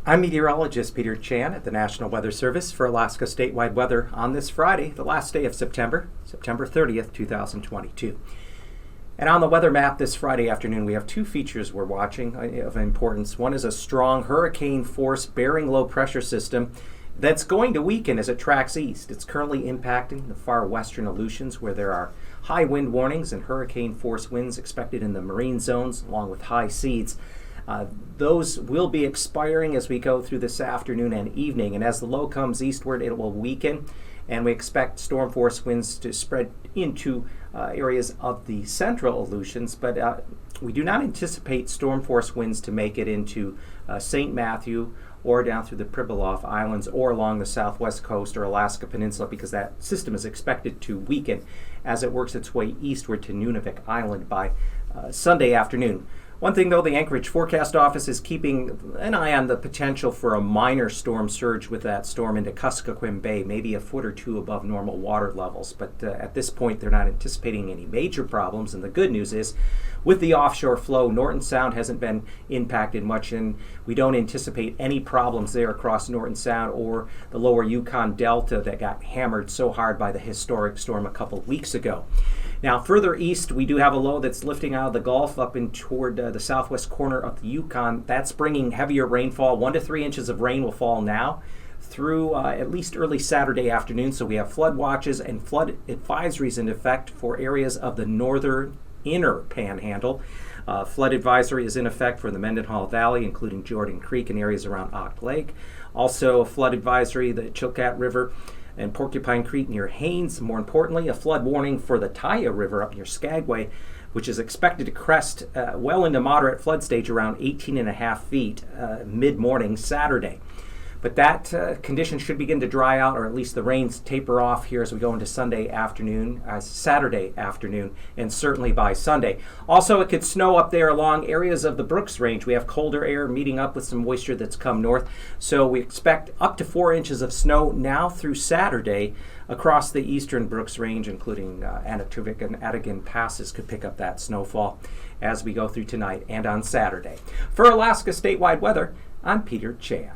I'm meteorologist Peter Chan at the National Weather Service for Alaska statewide weather on this Friday, the last day of September, September 30th, 2022. And on the weather map this Friday afternoon, we have two features we're watching of importance. One is a strong hurricane force bearing low pressure system that's going to weaken as it tracks east. It's currently impacting the far western Aleutians, where there are high wind warnings and hurricane force winds expected in the marine zones, along with high seas. Those will be expiring as we go through this afternoon and evening, and as the low comes eastward, it will weaken, and we expect storm force winds to spread into areas of the central Aleutians, but we do not anticipate storm force winds to make it into St. Matthew or down through the Pribilof Islands or along the southwest coast or Alaska Peninsula, because that system is expected to weaken as it works its way eastward to Nunavik Island by Sunday afternoon. One thing, though, the Anchorage Forecast Office is keeping an eye on the potential for a minor storm surge with that storm into Kuskokwim Bay, maybe a foot or two above normal water levels. But at this point, they're not anticipating any major problems. And the good news is, with the offshore flow, Norton Sound hasn't been impacted much, and we don't anticipate any problems there across Norton Sound or the lower Yukon Delta that got hammered so hard by the historic storm a couple of weeks ago. Now, further east, we do have a low that's lifting out of the Gulf up in toward the southwest corner of the Yukon. That's bringing heavier rainfall. 1 to 3 inches of rain will fall now through at least early Saturday afternoon. So we have flood watches and flood advisories in effect for areas of the northern inner panhandle. Flood advisory is in effect for the Mendenhall Valley, including Jordan Creek and areas around Ock Lake. Also, a flood advisory, the Chilkat River and Porcupine Creek near Haines. More importantly, a flood warning for the Taya River up near Skagway, which is expected to crest well into moderate flood stage around 18.5 feet mid-morning Saturday. But that condition should begin to dry out, or at least the rains taper off here as we go into Saturday afternoon, and certainly by Sunday. Also, it could snow up there along areas of the Brooks Range. We have colder air meeting up with some moisture that's come north, so we expect up to 4 inches of snow now through Saturday across the eastern Brooks Range, including Anaktuvik and Adigan passes could pick up that snowfall as we go through tonight and on Saturday. For Alaska statewide weather, I'm Peter Chan.